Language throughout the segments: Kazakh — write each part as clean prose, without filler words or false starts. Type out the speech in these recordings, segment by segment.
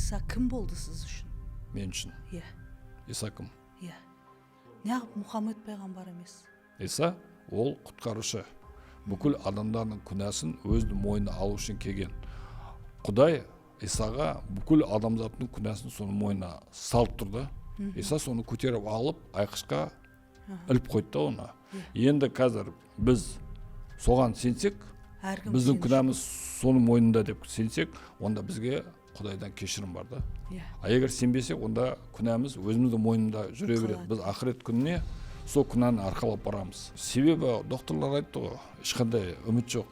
Иса кім болды сіз үшін? Мен үшін. Иә. Иса кім? Иә. Неғып Мұхаммед пайғамбар емес? Иса ол құтқарушы. Бүкіл адамдардың күнәсін өзінің мойнына алу үшін келген. Құдай Исаға бүкіл адамзаттың күнәсін соның мойнына салып тұрды. Иса соны көтеріп алып, айқышқа іліп қойды да оны. Енді қазір біз соған сенсек, біздің күнәміз соның мойнында деп сенсек, онда бізге Құдайдан кешірім бар да. А егер сенбесек, онда күнәміз өзіміздің мойнында жүре береді. Біз ақырет күніне сол күнәні арқалап барамыз. Себебі докторлар айтты ғой, ешқандай үміт жоқ.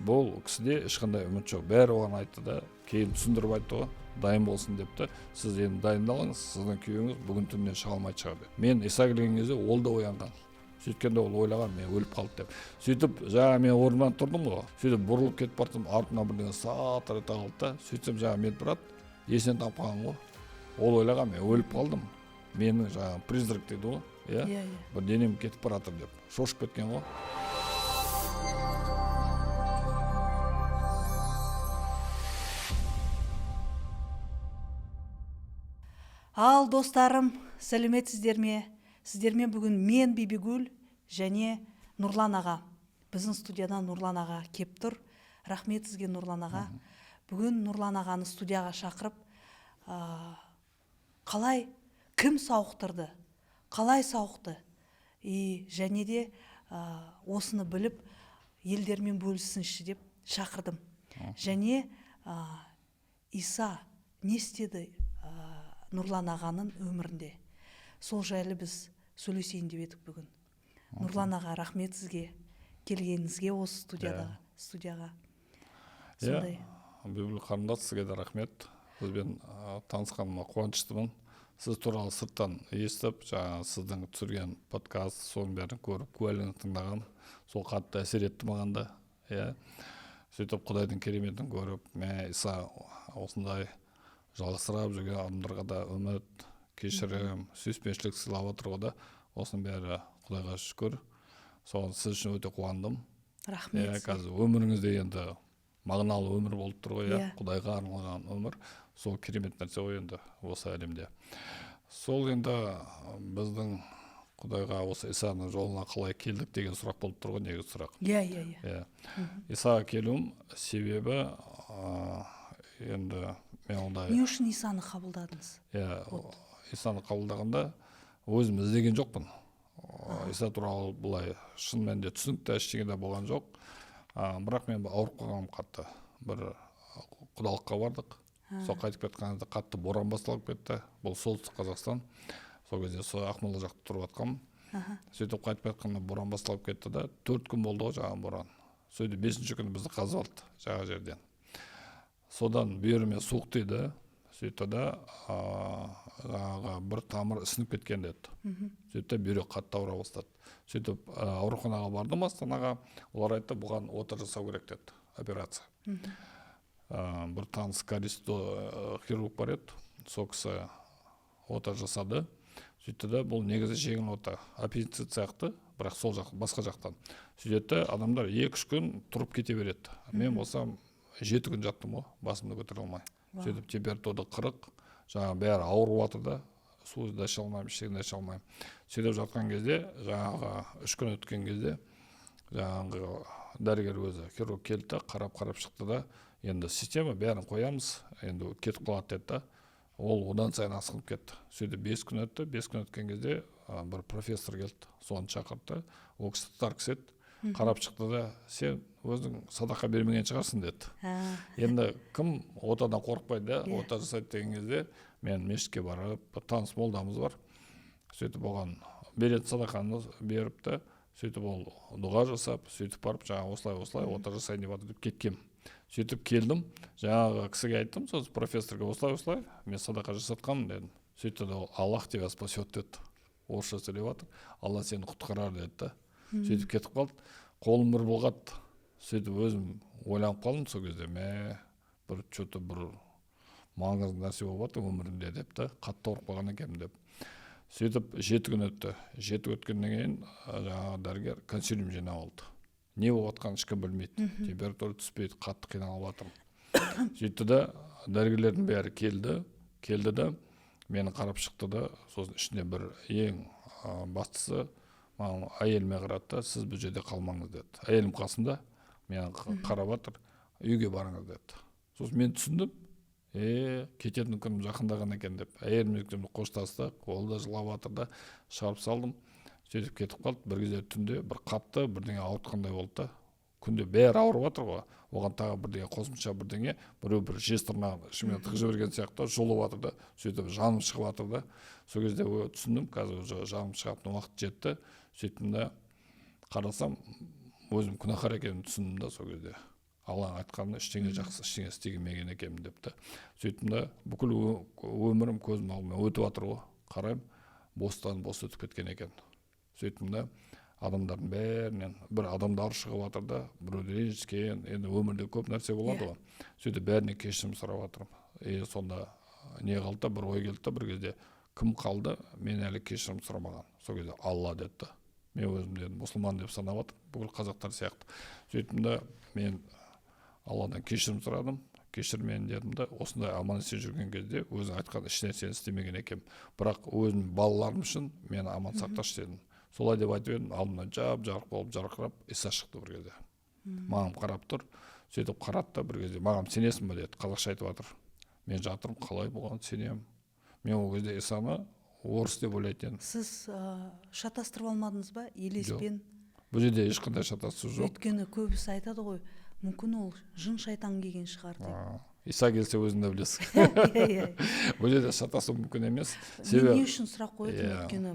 Бұл кісіде ешқандай үміт жоқ. Бәрі оған айтты да, кейін түсіндіріп айтты ғой, дайын болсын депті. Сіз енді дайындалыңыз, сіздің күйеуіңіз бүгін түннен шыға алмайды шығар деп. Мен Иса келген кезде ол да оянған. Сөйткенде ол ойлаған, мен өліп қалды деп. Сөйтіп, жаңа мен орнымнан тұрдым ғой. Сөйтіп бұрылып кетіп бардым, артына бірдеңе сатыр ете қалды да. Сөйтсем жаңа мен брат есен тауып қалған ғой. Ол ойлаған, мен өліп қалдым. Менің жаңа призрак дейді ғой. Иә. Бір денем кетіп баратыр деп. Шошып кеткен ғой. Ал достарым, сәлеметсіздер ме? Сіздермен бүгін мен Бибигүл және Нұрлан аға. Біздің студиядан Нұрлан аға кеп тұр. Рахмет сізге, Нұрлан аға. Бүгін Нұрлан ағаны студияға шақырып, қалай, кім сауықтырды? Қалай сауықты? Және де осыны біліп, елдермен бөлісінші деп шақырдым. Және Иса не істеді Нұрлан ағаның өмірінде? Сол жайлы біз сөйлесейін деп едік бүгін. Нұрлан аға, рахмет сізге келгеніңізге осы студияға. Иә, Бибігүл қарындас, сізге де рахмет. Сізбен танысқаныма қуаныштымын. Сіз туралы сырттан естіп, жаңа сіздің түсірген подкаст, соның бәрін көріп, куәлігін тыңдаған, сол қатты әсер етті маған да. Сөйтіп Құдайдың кереметін көріп, Иса осындай жалғастырып жүрген адамдарға да үміт, кешірім, сүйіспеншілік сыйлап отыр ғой да. Осының бәрі Құдайға шүкір. Соған сіз үшін өте қуандым. Рахмет. Қазір өміріңізде енді мағыналы өмір болып тұр ғой, Құдайға арналған өмір. Сол керемет нәрсе ғой енді осы әлемде. Сол енді біздің Құдайға осы Исаның жолына қалай келдік деген сұрақ болып тұр ғой, негізгі сұрақ. Иә. Исаға келуім себебі енді мен ондай... Не үшін Исаны қабылдадыңыз? Исаны қабылдағанда өзім іздеген жоқпын. Иса туралы бұлай шын мәнінде түсінікті ештеңе де болған жоқ. Бірақ мен ауырып қалғаным қатты. Бір құдалыққа бардық. Сол қайтып кеткенде қатты боран басталып кетті. Бұл солтүстік Қазақстан. Сол кезде сол Ақмола жақта тұрып жатқанмын. Сөйтіп қайтып кеткенде боран басталып кетті да, 4 күн болды ғой жаңа боран. Сөйтіп 5-ші күні бізді қазып алды жаңа жерден. Содан бүйіріме суық тиді. Сөйтті да бір тамыр ісініп кеткен деді. Сөйтті бүйрек қатты ауыра бастады. Сөйтіп ауруханаға бардым Астанаға. Олар айтты, бұған ота жасау керек деді, операция. Бір таныс карист хирург бар еді. Сол кісі ота жасады. Сөйтті да бұл негізі жеңіл ота, аппендицит сияқты, бірақ сол жақ, басқа жақтан. Сөйтті адамдар 2-3 күн тұрып кете береді. Мен болсам 7 күн жаттым ғой, басымды көтере алмай. Сөйтіп температурада 40, жаңа бәрі ауырып жатыр да, су да іше алмаймын, ештеңе де іше алмаймын. Сөйтіп жатқан кезде, жаңағы 3 күн өткен кезде, жаңағы дәрігер өзі хирург келді, қарап шықты да, енді система бәрін қоямыз, енді кетіп қалады деді да. Ол одан сайын асқынып кетті. Сөйтіп 5 күн өтті, 5 күн өткен кезде бір профессор келді, соны шақырды, ол кісі татар кісі еді. Қарап шықты да, сен өзің садақа бермеген шығарсың деді. Енді кім отадан қорықпайды, ота жасайды деген кезде мен мешітке барып, таныс молдамыз бар. Сөйтіп оған беретін садақаны беріпті, сөйтіп ол дұға жасап, сөйтіп барып, жаңа осылай ота жасайын деп жатыр деп кеткем. Сөйтіп келдім, жаңағы кісіге айттым, сосын профессорға осылай, мен садақа жасатқанмын дедім. Сөйтті де Аллах тебя спасет деді. Орысша сөйлеп жатыр, Алла сені құтқарар деді. Сөйтіп кетіп қалды, қолым бір бұлғатты. Сөйтіп өзім ойланып қалдым сол кезде, бір маңызды нәрсе болып жатыр өмірімде деп та, қатты ауырып қалған екенмін деп. Сөйтіп 7 күн өтті. 7 өткеннен кейін жаңағы дәрігер консилиум жинап алды. Не болып жатқанын ешкім білмейді. Температура түспейді, қатты қиналып жатырмын. Сөйтті де дәрігерлердің бәрі келді да мені қарап шықты да, сосын ішінде бір ең бастысы маған әйеліме қарады да, сіз бұл жерде қалмаңыз деді. Әйелім қасында мені қарап жатыр, үйге барыңыз деді. Сосын мен түсіндім, кететін күнім жақындаған екен деп. Әйелім екеуміз қоштастық, ол да жылап жатыр да, шығарып салдым. Сөйтіп кетіп қалды. Бір кезде түнде бір қатты бірдеңе ауыртқандай болды да. Күнде бәрі ауырып жатыр ғой. Оған тағы бірдеңе қосымша бірдеңе, біреу бір жез тырнағын ішіме тығып жіберген сияқты жұлып жатыр да. Сөйтіп жаным шығып жатыр да. Сол кезде түсіндім, қазір уже жаным шығатын уақыт жетті. Сөйттім да қарасам, өзім күнәһар екенімді түсіндім да сол кезде. Алланың айтқаны ештеңе жақсы ештеңе істемеген екенмін деп та. Сөйттім да бүкіл өмірім көзім алдымнан өтіп жатыр ғой. Қараймын, бос өтіп кеткен екен. Сөйттім да адамдардың бәрінен бір адамдар шығып жатыр да, біреу ренжіскен, енді өмірде көп нәрсе болады ғой. Сөйтіп бәріне кешірім сұрап жатырмын. Сонда не қалды да, бір ой келді да, бір кезде кім қалды, мен әлі кешірім сұрамаған. Сол кезде Алла деді. Мен өзім дедім, мұсылман деп санап жатырмын, бүкіл қазақтар сияқты. Сөйттім да мен Алладан кешірім сұрадым. Кешір мені дедім да, осындай аман есен жүрген кезде өзің айтқан еш нәрсені істемеген екенмін. Бірақ өзім балаларым үшін мені аман сақташы дедім. Солай деп айтып едім, алдымнан жарық болып жарқырап Иса шықты бір кезде. Маған қарап тұр, сөйтіп қарады да бір кезде, маған сенесің бе деді, қазақша айтып жатыр. Мен жатырмын, қалай болған сенемін. Мен ол кезде Исаны орыс деп ойлайтын едім. Сіз шатастырып алмадыңыз ба елеспен? Бұл жерде ешқандай шатасу жоқ. Өйткені көбісі айтады ғой, мүмкін ол жын шайтан келген шығар деп. Иса келсе өзің де білесің. Бұл жерде шатасу мүмкін емес. Мен не үшін сұрақ қойдым, өйткені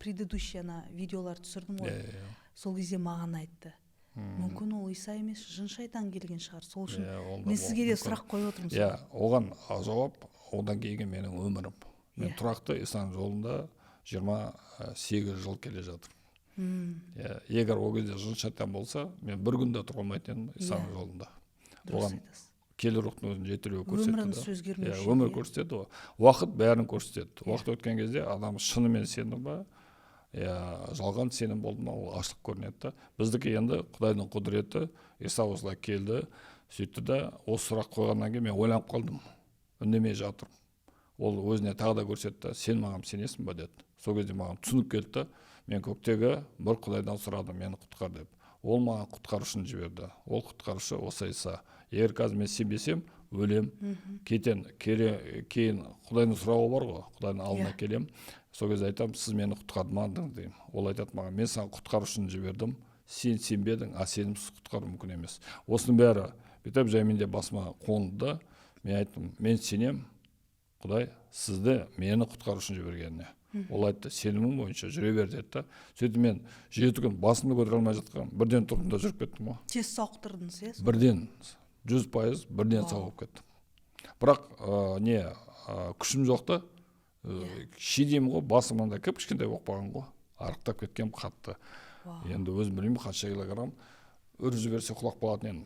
предыдущий видеолар түсірдім ғой. Сол кезде маған айтты. Мүмкін ол Иса емес, жын шайтан келген шығар. Сол үшін мен сізге де сұрақ қойып отырмын. Оған жауап одан кейінгі менің өмірім. Мен тұрақты Исаның жолында 28 жыл келе жатырмын. Егер ол кезде жын шайтан болса, мен бір күнде тұра алмайтын едім Исаның жолында. Оған келі рухтың өзін жетілуі көрсетті. Өміріңіз өзгермеуші. Өмір көрсетеді. Уақыт бәрін көрсетеді. Уақыт өткен кезде адам шынымен сенді ме, жалған сенім болды ма, ол ашық көрінеді. Біздікі енді Құдайдың құдіреті, Иса осылай келді, сөйтті да, осы сұрақ қойғаннан кейін мен ойланып қалдым. Үндемей жатырмын. Ол өзіне тағы да көрсетті, сен маған сенесің бе деді. Сол кезде маған түсінік келді, мен көктегі бір Құдайдан сұрадым, мені құтқар деп. Ол маған құтқарушыны жіберді. Ол құтқарушы осы Иса. Егер қазір мен сенбесем, өлем, кейін Құдайдың сұрауы бар ғой, Құдайдың алдына келем. Сол кезде айтамын, сіз мені құтқармадыңыз деймін. Ол айтады маған, мен саған құтқарушыны жібердім, сен сенбедің, сенімсіз құтқару мүмкін емес. Осының бәрі бүйтіп жайменде басыма қонды да, мен айттым, мен сенем, Құдай сізді мені құтқарушыны жібергеніне. Ол айтты, сенімің бойынша жүре бер деді. Сөйтіп мен 7 күн басымды көтере алмай жатқан, бірден тұрдым да жүріп кеттім ғой. Тез сауықтырдыңыз, иә? Бірден 100% бірден сауығып кеттім. Бірақ күшім жоқ та, шидеймін ғой, басым мынандай кішкентай болып қалған ғой, арықтап кеткем қатты. Енді өзім білмеймін, қанша килограмм үріп жіберсе құлап қалатын едім.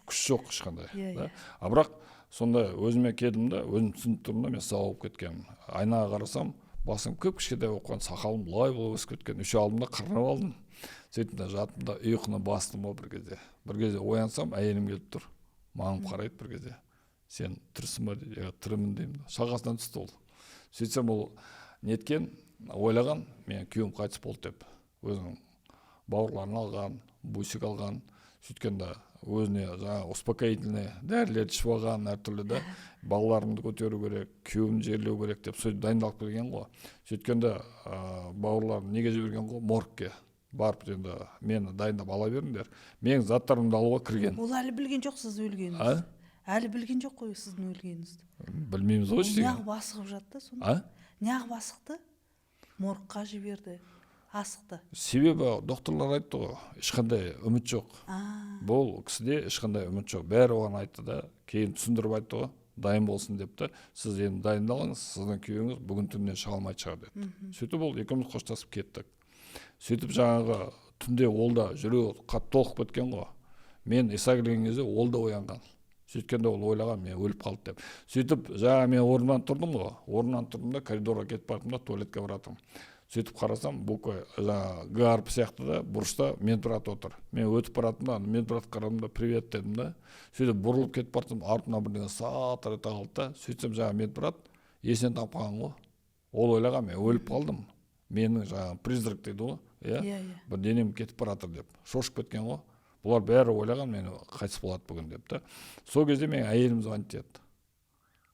Күш жоқ ешқандай. Бірақ сонда өзіме келдім да, өзім түсініп тұрмын да, мен сауығып кеткенмін. Айнаға қарасам, басым кішкентай болып қалған, сақалым бұлай өсіп кеткен. Үшеу алдымда қырынып алдым. Сөйтіп жатып да ұйқыны бастым ғой бір кезде. Бір кезде оянсам, әйелім келіп тұр. Маған қарайды бір кезде. Сен тірісің ба дейді, тірімін деймін. Шағасынан түсті ол. Сөйтсем ол неткен, ойлаған, мен күйеуім қайтыс болды деп. Өзінің бауырларын алған, бусик алған, сөйткенде өзіне жаңағы успокоительный дәрілерді ішіп алған әртүрлі де, балаларымды көтеру керек, күйеуімді жерлеу керек деп сөйтіп дайындалып келген ғой. Сөйткенде бауырларым неге жіберген ғой, моргке барып енді мені дайындап ала беріңдер. Менің заттарымды алуға кірген. Ол әлі білген жоқ сіз өлгеніңізді. Әлі білген жоқ қой сіздің өлгеніңізді. Білмейміз ғой ештеңе. Неғып асығып жатты сонда? Неғып асықты? Моргқа жіберді. Асықты. Себебі докторлар айтты ғой, ешқандай үміт жоқ. Бұл кісіде ешқандай үміт жоқ. Бәрі оған айтты да, кейін түсіндіріп айтты ғой, дайын болсын деп та, сіз енді дайындалыңыз, сіздің күйеуіңіз бүгін түннен шыға алмайды шығар деді. Сөйтіп ол екеуміз қоштасып кеттік. Сөйтіп жаңағы түнде ол да жүрегі қатты толқып кеткен ғой. Мен Иса келген кезде ол да оянған. Сөйткенде ол ойлаған, мен өліп қалды деп. Сөйтіп жаңа мен орнымнан тұрдым ғой. Орнымнан тұрдым да коридорға кетіп бардым да туалетке баратырмын. сөйтіп қарасам буква жаңағы г әрпі сияқты да бұрышта медбрат отыр. Мен өтіп баратында медбратқа қарадым да привет дедім да. Сөйтіп бұрылып кетіп бардым, артымнан бірдеңе сатыр ете қалды да. Сөйтсем жаңағы медбрат есен тапқан ғой. Ол ойлаған мен өліп қалдым. Менің жаңағы призрак дейді ғой, иә. Бір денем кетіп баратыр деп. Шошып кеткен ғой. Бұлар бәрі ойлаған мен қайтыс болады бүгін деп та. Сол кезде мен әйелім звонит етті.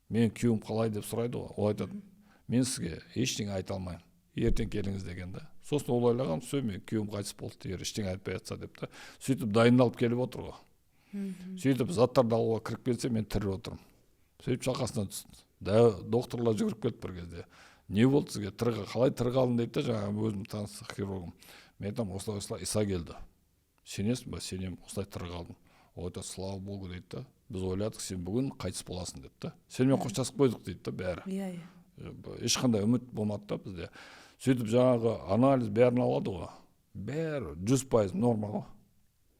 Мен күйеуім қалай деп сұрайды ғой. Ол айтады, мен сізге ештеңе айта алмаймын. Ертең келіңіз деген да. Сосын ол ойлаған, все, мен күйеуім қайтыс болды, егер ештеңе айтпай жатса деп та. Сөйтіп дайындалып келіп отыр ғой. Сөйтіп заттарды алуға кіріп келсе, мен тірі отырмын. Сөйтіп шақасынан түсті. Докторлар жүгіріп келді бір кезде. Не болды сізге? Қалай тірі қалдың дейді да, жаңағы өзім таныс хирургым. Мен айтамын, осылай Иса келді. Сенесің ба? Сенемін, осылай тірі қалдым. Ол айтады, слава Богу дейді да. Біз ойладық, сен бүгін қайтыс боласың деп та. Сенімен қоштасып қойдық дейді да бәрі. Ешқандай үміт болмады да бізде. Сөйтіп жаңағы анализ бәрін алады ғой. Бәрі 100% норма ғой.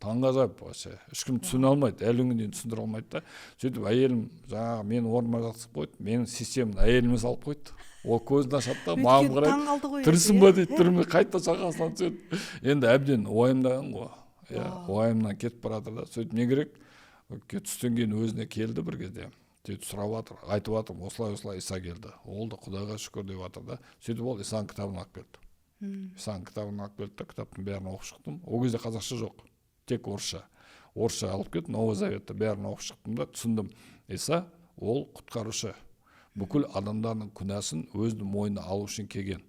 Таңғажайып вообще. Ешкім түсіне алмайды, әлі күнге дейін түсіндіре алмайды да. Сөйтіп әйелім жаңағы мені орныма жатқызып қойды, менің системаны әйеліме салып қойды. Ол көзін ашады да, маған қарайды. Тірісің ба дейді, түрме қайта шақасынан түседі. Енді әбден уайымдаған ғой. Уайымнан кетіп баратыр да. Сөйтіп не керек? Түстен кейін өзіне келді бір кезде. Сөйтіп сұрап жатыр, айтып жатыр, осылай Иса келді. Ол да Құдайға шүкір деп жатыр да. Сөйтіп ол Исаның кітабын алып келді. Исаның кітабын алып келді да, кітаптың бәрін оқып шықтым. Ол кезде қазақша жоқ, тек орысша. Орысша алып келдім, Новый Заветті бәрін оқып шықтым да, түсіндім. Иса ол құтқарушы. Бүкіл адамдардың күнәсін өзінің мойнына алу үшін келген.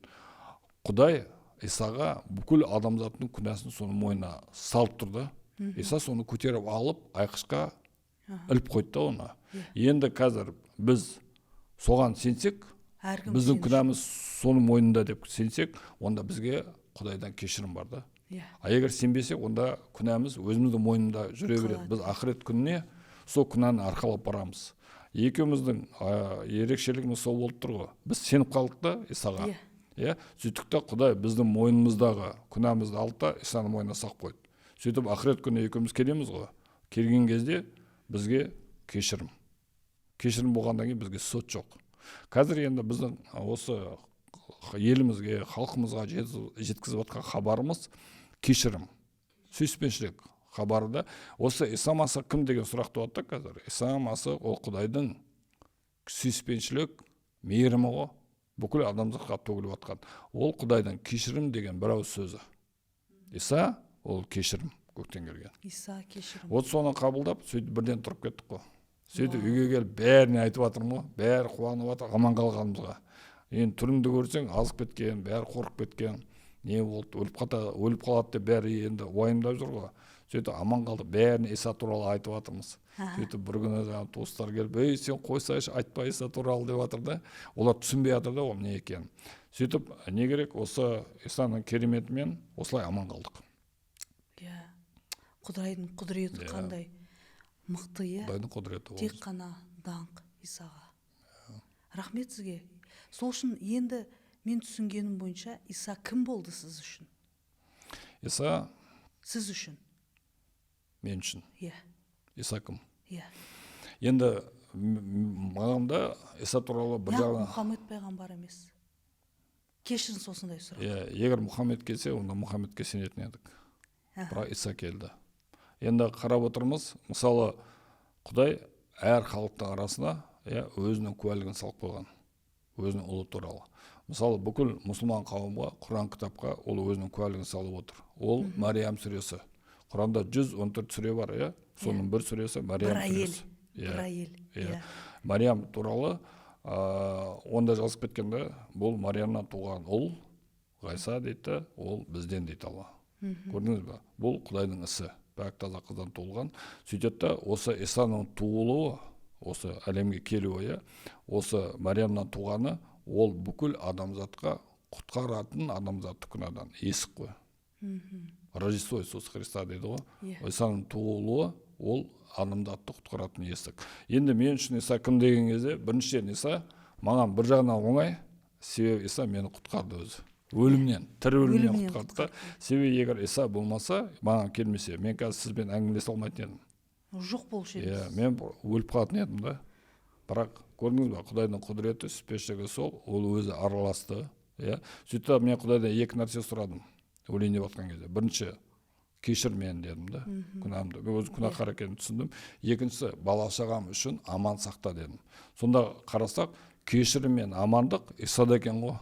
Құдай Исаға бүкіл адамзаттың күнәсін соның мойнына салып тұрды. Иса соны көтеріп алып, айқышқа іліп қойды да оны. Енді қазір біз соған сенсек, біздің күнәміз соның мойнында деп сенсек, онда бізге Құдайдан кешірім бар да. А егер сенбесек, онда күнәміз өзіміздің мойнында жүре береді. Біз ақырет күніне сол күнәні арқалап барамыз. Екеуміздің ерекшелігіміз сол болып тұр ғой. Біз сеніп қалдық та Исаға. Сөйтіп та Құдай біздің мойнымыздағы күнәмізді алды да Исаның мойнына салып қойды. Сөйтіп ақырет күні екеуміз келеміз ғой. Келген кезде бізге кешірім. Кешірім болғаннан кейін бізге сот жоқ. Қазір енді біздің осы елімізге, халқымызға жеткізіп жатқан хабарымыз кешірім, сүйіспеншілік хабары да. Осы Иса Масих кім деген сұрақ туады да қазір. Иса Масих ол Құдайдың сүйіспеншілік, мейірімі ғой. Бүкіл адамзатқа төгіліп жатқан. Ол Құдайдан кешірім деген бір ауыз сөзі. Иса ол кешірім көктен келген. Иса кешірім. Вот соны қабылдап, сөйтіп бірден тұрып кеттік қой. Сөйтіп үйге келіп бәріне айтып жатырмын ғой. Бәрі қуанып жатыр аман қалғанымызға. Енді түріңді көрсең азып кеткен, бәрі қорқып кеткен. Не болды? Өліп қалады деп бәрі енді уайымдап жүр ғой. Сөйтіп аман қалды. Бәріне Иса туралы айтып жатырмыз. Сөйтіп бір күні жаңағы туыстар келіп, "Ей, сен қойсайшы, айтпа Иса туралы" деп жатыр да. Олар түсінбей жатыр да ол не екенін. Сөйтіп не керек? Осы Исаның кереметімен осылай аман қалдық. Құдайдың құдіреті қандай мықты, Құдайдың құдіреті. Тек қана даңқ Исаға. Рахмет сізге. Сол үшін енді мен түсінгенім бойынша Иса кім болды сіз үшін? Иса сіз үшін. Мен үшін. Иса кім? Енді маған да Иса туралы бір жағынан Мұхаммед пайғамбар емес. Кешіріңіз осындай сұрақ. Егер Мұхаммед келсе, онда Мұхаммедке сенетін едік. Бірақ Иса келді. Енді қарап отырмыз, мысалы Құдай әр халықтың арасына өзінің куәлігін салып қойған. Өзінің ұлы туралы. Мысалы бүкіл мұсылман қауымға, Құран кітапқа ол өзінің куәлігін салып отыр. Ол Мариям сүресі. Құранда 114 сүре бар, соның бір сүресі Мариям сүресі. Бір әйел. Мариям туралы онда жазып кеткенде, бұл Мариямнан туған ұл, Ғайса дейді, ол бізден дейді Алла. Көрдіңіз бе? Бұл Құдайдың ісі. Пәк таза қыздан туылған. Сөйтеді, осы Исаның туылуы, осы әлемге келуі, осы Мариямнан туғаны, ол бүкіл адамзатқа құтқаратын адамзатты күнәдан есік қой. Рождество Иисуса Христа дейді ғой. Исаның туылуы, ол адамзатты құтқаратын есік. Енді мен үшін Иса кім деген кезде, біріншіден Иса маған бір жағынан оңай, себебі Иса мені құтқарды өзі. Өлімнен, тірі өлімнен құтқарды. Себебі егер Иса болмаса, маған келмесе, мен қазір сізбен әңгімелесе алмайтын едім. Жоқ болушы едіңіз. Мен өліп қалатын едім да. Бірақ көрдіңіз бе, Құдайдың құдіреті, сүйіспеншілігі сол, ол өзі араласты. иә. Сөйтіп мен Құдайдан екі нәрсе сұрадым өлейін деп жатқан кезде. Бірінші, кешір мені дедім да, күнәмді. Мен өз күнәһар екенін түсіндім. Екіншісі, бала шағам үшін аман сақта дедім. Сонда қарасақ, кешірім мен амандық Исада екен ғой.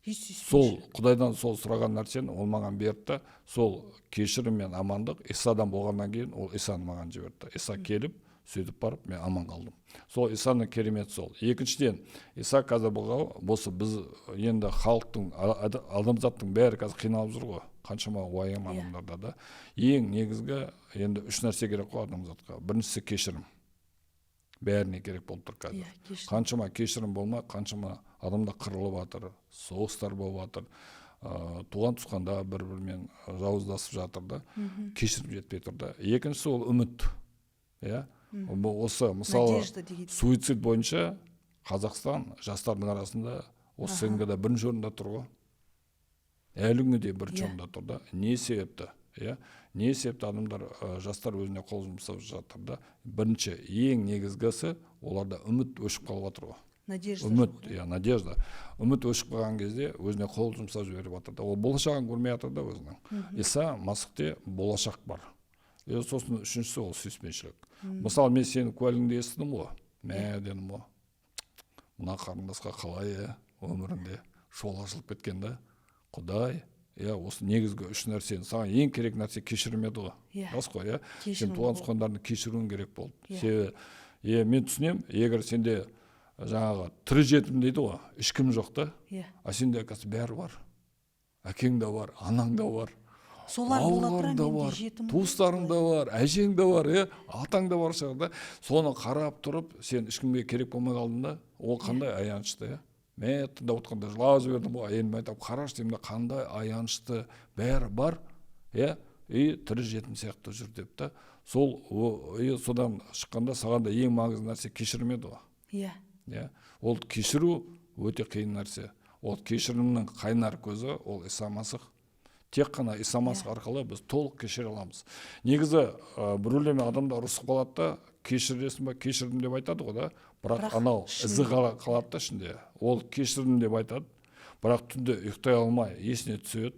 Сол Құдайдан сол сұраған нәрсені ол маған берді. Сол кешірім мен амандық Исадан болғаннан кейін ол Исаны маған жіберді. Иса келіп, сөйтіп барып мен аман қалдым. Сол Исаның кереметі сол. Екіншіден, Иса қазір болса біз енді халықтың, адамзаттың бәрі қазір қиналып жүр ғой. Қаншама уайым адамдарда да. Ең негізгі енді үш нәрсе керек қой адамзатқа. Біріншісі кешірім. Бәріне керек болып тұр қазір. Қаншама кешірім болма, қаншама адамдар қырылып жатыр, соғыстар болып жатыр, туған туысқанда бір-бірімен жауыздасып жатыр да, кешірім жетпей тұр да. Екіншісі ол үміт. Иә? Осы мысалы суицид бойынша Қазақстан жастардың арасында осы СНГ-да бірінші орында тұр ғой. Әлі күнге дейін бірінші орында тұр да. Не себепті? Иә? Не себепті адамдар жастар өзіне қол жұмсап жатыр да? Бірінші, ең негізгісі оларда үміт өшіп қалып жатыр ғой. Надежда. Үміт, надежда. Үміт өшіп қалған кезде өзіне қол жұмсап жіберіп жатыр да. Ол болашағын көрмей жатыр да өзінің. Иса Масихте болашақ бар. Сосын үшіншісі ол сүйіспеншілік. Мысалы, мен сенің куәлігіңді естідім ғой. Мә дедім ғой. Мына қарындасқа қалай өмірінде жол ашылып кеткен да. Құдай, осы негізгі үш нәрсені, саған ең керек нәрсе кешірім еді ғой. Рас қой, сен туған туысқандарыңды кешіруің керек болды. Себебі, мен түсінемін, егер сенде жаңағы тірі жетім дейді ғой, ешкім жоқ та. А сенде бәрі бар. Әкең де бар, анаң да бар. Ауларың да бар, туыстарың да бар, әжең да бар, атаң да бар шығар. Соны қарап тұрып, сен ешкімге керек болмай қалдың да, ол қандай аянышты. Мен тыңдап отқанда жылап жібердім ғой, әйеліме айтып, қарашы деймін, қандай аянышты, бәрі бар, тірі жетім сияқты жүр деп та. Содан шыққанда саған да ең маңызды нәрсе кешірім еді ғой. Ол кешіру өте қиын нәрсе. Ол кешірімнің қайнар көзі ол Иса Масих. Тек қана Иса Масих арқылы біз толық кешіре аламыз. Негізі біреулермен адамдар ұрысып қалады да, кешіресің ба, кешірдім деп айтады ғой да. Бірақ анау ізі қалады да ішінде. Ол кешірдім деп айтады. Бірақ түнде ұйықтай алмай, есіне түседі.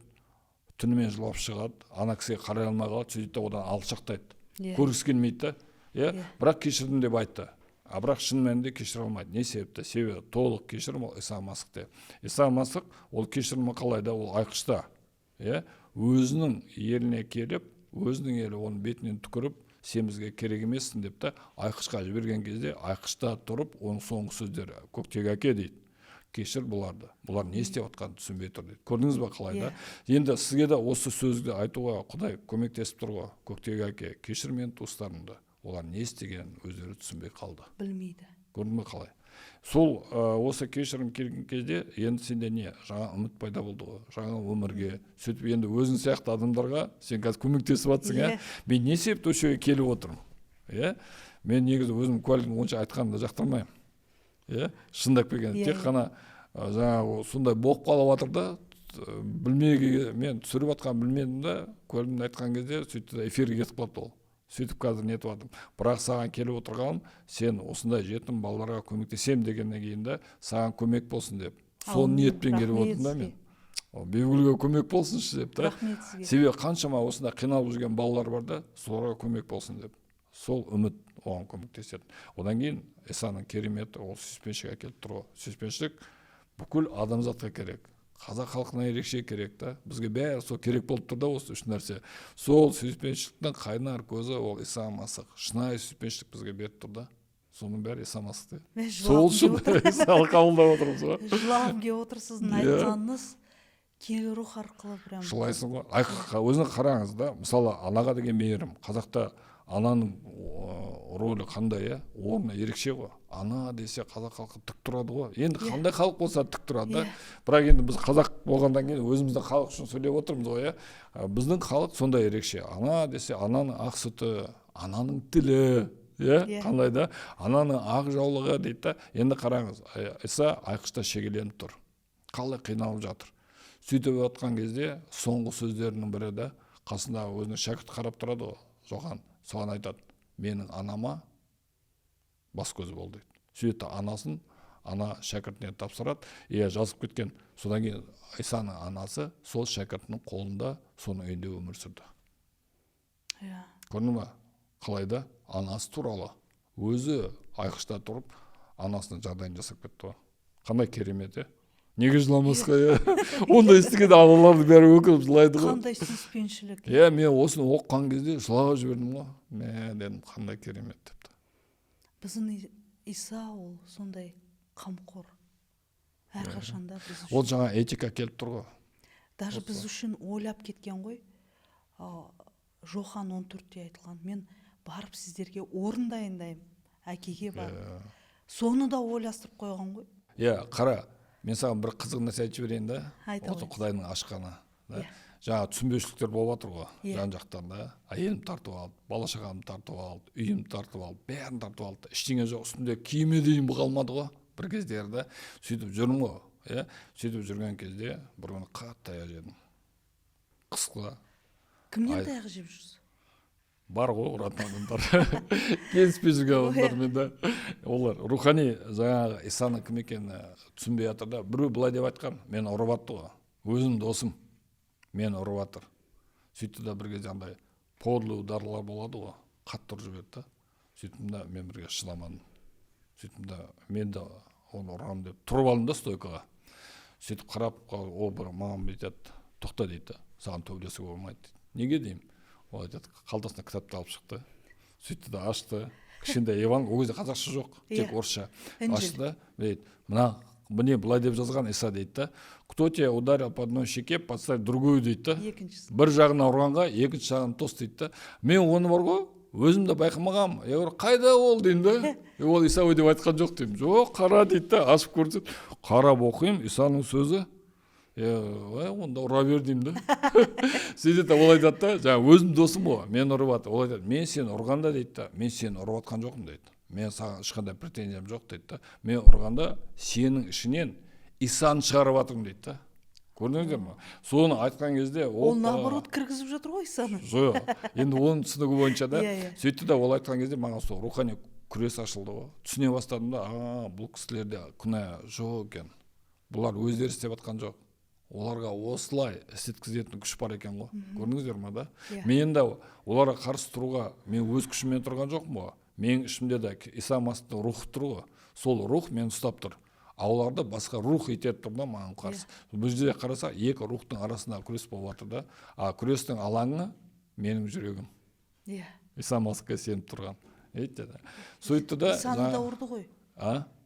Түнімен жылап шығады, ана кісіге қарай алмай қалады, сөйтіп одан алшақтайды. Көргісі келмейді да. Бірақ кешірдім деп айтты. Бірақ шын мәнінде кешіре алмайды. Не себепті? Себебі толық кешірім ол Иса Масихте. Иса Масих ол кешірімі қалай да, ол айқышта. Өзінің еліне келіп, өзінің елі оның бетінен түкіріп, сен бізге керек емессің деп та айқышқа жіберген кезде айқышта тұрып, оның соңғы сөздері көктегі әке дейді. Кешір бұларды. Бұлар не істеп жатқанын түсінбей тұр дейді. Көрдіңіз бе қалай да? Енді сізге де осы сөзді айтуға Құдай көмектесіп тұр ғой. Көктегі әке, кешір мен туыстарымды. Олар не істегенін өздері түсінбей қалды. Білмейді. Көрдің бе қалай? Сол осы кешірім келген кезде енді сенде не? Жаңа үміт пайда болды ғой. Жаңа өмірге. Сөйтіп енді өзің сияқты адамдарға сен қазір көмектесіп жатсың, Мен не себепті осы жерге келіп отырмын? Мен негізі өзім куәлігім онша айтқанды жақтырмаймын. Шындап келгенде тек қана жаңағы сондай болып қалып жатыр да, мен түсіріп жатқан білмедім да, куәлігімді айтқан кезде сөйтіп эфирге кетіп қалды ол. Сөйтіп қазір нетіп жатырмын. Бірақ саған келіп отырғаным, сен осындай жетім балаларға көмектесем дегеннен кейін де саған көмек болсын деп. Сол ниетпен келіп отырмын да мен. Бибігүлге көмек болсыншы деп та. Себебі қаншама осында қиналып жүрген балалар бар да, соларға көмек болсын деп. Сол үміт оған көмектеседі. Одан кейін Исаның кереметі ол сүйіспеншілік әкеліп тұр ғой. Сүйіспеншілік бүкіл адамзатқа керек. Қазақ халқына ерекше керек та. Бізге бәрі сол керек болып тұр да осы үш нәрсе. Сол сүйіспеншіліктің қайнар көзі ол Иса Масих. Шынайы сүйіспеншілік бізге беріп тұр да. Соның бәрі Иса Масихте. Сол үшін Исаны қабылдап отырмыз ғой. Жылағым келіп отыр сіздің айтқаныңыз. Киелі рух арқылы прям. Жылайсың ғой. Өзіңіз қараңыз да. Мысалы, анаға деген мейірім. Қазақта ананың рөлі қандай, орны ерекше ғой. Ана десе қазақ халқы тік тұрады ғой. Енді қандай халық болса тік тұрады да. Бірақ енді біз қазақ болғандан кейін өзіміздің халық үшін сөйлеп отырмыз ғой. Біздің халық сондай ерекше. Ана десе ананың ақ сүті, ананың тілі, қандай да, ананың ақ жаулығы дейді да. Енді қараңыз, Иса айқышта шегеленіп тұр. Қалай қиналып жатыр. Сөйтіп жатқан кезде соңғы сөздерінің бірі де қасында өзінің шәкірті қарап тұрады ғой. Жохан соған айтады, менің анама бас көзі бол дейді. Сөйтті анасын ана шәкіртіне тапсырады, жазып кеткен. Содан кейін Исаның анасы сол шәкіртінің қолында, соның үйінде өмір сүрді. Көрдің ба? Қалай да анасы туралы өзі айқышта тұрып, анасының жағдайын жасап кетті. Қандай керемет, Неге жыламасқа, ондай естігенде аналардың бәрі өкініп жылайды ғой. Қандай сүйіспеншілік. Мен осыны оққан кезде жылап жібердім ғой. Дедім, қандай керемет депті. Біздің Иса ол сондай қамқор. Әрқашанда біз үшін. Ол жаңа этика келіп тұр ғой. Даже біз үшін ойлап кеткен ғой. Жохан 14-те айтылған, мен барып сіздерге орын дайындаймын, әкеге барып. Соны да ойластырып қойған ғой. Қара, мен саған бір қызық нәрсе айтып жіберейін да. Осы Құдайдың ашқаны. Жаңа түсінбеушіліктер болып жатыр ғой, жан жақтан да. Әйелім тартып алды, бала шағам тартып алды, үйім тартып алды, бәрін тартып алды. Ештеңе жоқ, үстінде киімі дейін қалмады ғой. Бір кездерде сөйтіп жүрмін ғой. Сөйтіп жүрген кезде бір күні қатты таяқ жедім. Қысқы. Кімнен таяқ жеп жүрсіз? Бар ғой, ұратын адамдар. Келіспей жүрген адамдармен да. Олар рухани жаңағы Исаның кім екенін түсінбей жатыр да. Біреу былай деп айтқан, мен ұрып жатты ғой. Өзім досым, мен ұрып жатыр. Сөйтті да бір кезде андай подлый ударлар болады ғой. Қатты ұрып жіберді. Сөйттім да мен бірге шыдамадым. Сөйттім да мен де оны ұрғам деп тұрып алдым да стойкаға. Сөйтіп қарап, ол бір маған айтады, тоқта дейді, саған төбелесуге болмайды. Неге деймін? Ол айтады, қалтасына кітапты алып шықты. Сөйтті да ашты. Кішкентай Еван, ол кезде қазақша жоқ, тек орысша. Ашты да, міне былай деп жазған Иса дейді да. Кто тебя ударил по одной щеке, подставь другую дейді да. Бір жағына ұрғанға, екінші жағын тос дейді да. Мен оны бар ғой, өзім де байқамағам. Қайда ол деймін да. Ол Иса деп айтқан жоқ деймін. Жоқ, қара дейді да, ашып көрсет. Қарап оқимын, Исаның сөзі. Онда ұра бер деймін да. Сөйтеді ол айтады да, жаңа өзім досым ғой, мен ұрып жатыр. Ол айтады, мен сені ұрғанда дейді да, мен сені ұрып жатқан жоқпын дейді. Мен саған ешқандай претензиям жоқ дейді да. Мен ұрғанда сенің ішінен Исаны шығарып жатырмын дейді да. Көрдіңіздер ме? Соны айтқан кезде ол наоборот кіргізіп жатыр ғой Исаны. Жоқ, енді оның түсінігі бойынша да. Сөйтті да ол айтқан кезде маған сол рухани күрес ашылды ғой. Түсіне бастадым да, бұл кісілерде күнә жоқ екен. Бұлар өздері істеп жатқан жоқ. Оларға осылай істеткізетін күш бар екен ғой. Көрдіңіздер ме да? Мен де оларға қарсы тұруға мен өз күшіммен тұрған жоқпын ғой. Менің ішімде де Иса Масихтың рухы тұр ғой. Сол рух мені ұстап тұр. Оларды басқа рух итеріп тұр да маған қарсы. Бұл жерде қараса, екі рухтың арасында күрес болып жатыр да. Күрестің алаңы менің жүрегім. Иса Масихқа сеніп тұрған. Сөйтті да Исаны да ұрды ғой.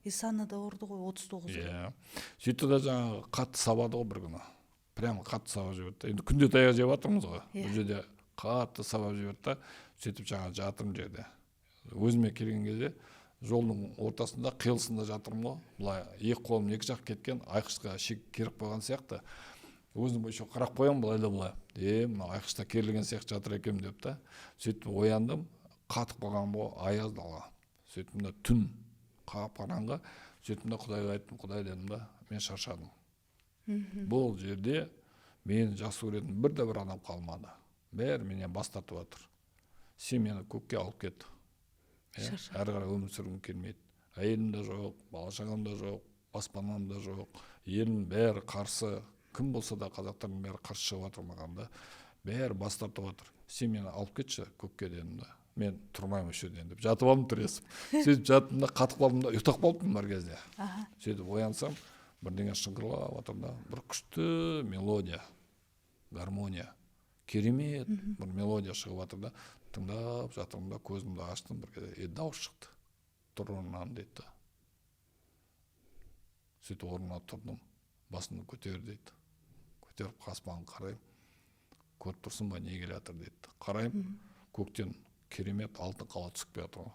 Исаны да ұрды ғой 39. Сөйтті да жаңағы қатты сабады ғой бір күні. Прямо қатты сабап жіберді. Енді күнде таяқ жеп жатырмыз ғой. Бұл жерде қатты сабап жіберді. Сөйтіп жаңағы жатырмын жерде. Өзіме келген кезде жолдың ортасында қиылысында жатырмын ғой. Былай екі қолым екі жақ кеткен, айқышқа шек керіп қойған сияқты. Өзім еще қарап қоямын былай да былай. Мына айқышта керілген сияқты жатыр екенмін деп та. Сөйтіп ояндым, қатып қалған ғой, аяз дала. Сөйтіп да түн қап қараңғы. Сөйтіп да Құдайға айттым, Құдай дедім да, мен шаршадым. Бұл жерде мені жақсы көретін бір адам қалмады. Бәрі менен бас тартып жатыр. Сен мені көкке алып кет. Әрі қарай өмір сүргім келмейді. Әйелім де жоқ, бала шағам да жоқ, баспанам да жоқ. Елім бәрі қарсы, кім болса да қазақтардың бәрі қарсы шығып жатыр маған да. Бәрі бас тартып жатыр. Сен мені алып кетші көкке дедім да. Мен тұрмаймын осы жерден деп жатып алдым тіресіп. Сөйтіп жаттым да, қатып қалдым да, ұйықтап қалыппын бар кезде. Сөйтіп оянсам, бірдеңе шыңғырлап жатыр да, бір күшті мелодия, гармония, керемет бір мелодия шығып жатыр да. Тыңдап жатырмын да, көзімді аштым, бір кезде дауыс шықты. Тұр орнынан дейді. Сөйтіп орнынан тұрдым, басымды көтер дейді. Көтеріп аспанға қараймын. Көріп тұрсың ба, не келе жатыр дейді. Қараймын, көктен керемет алтын қала түсіп келе жатыр.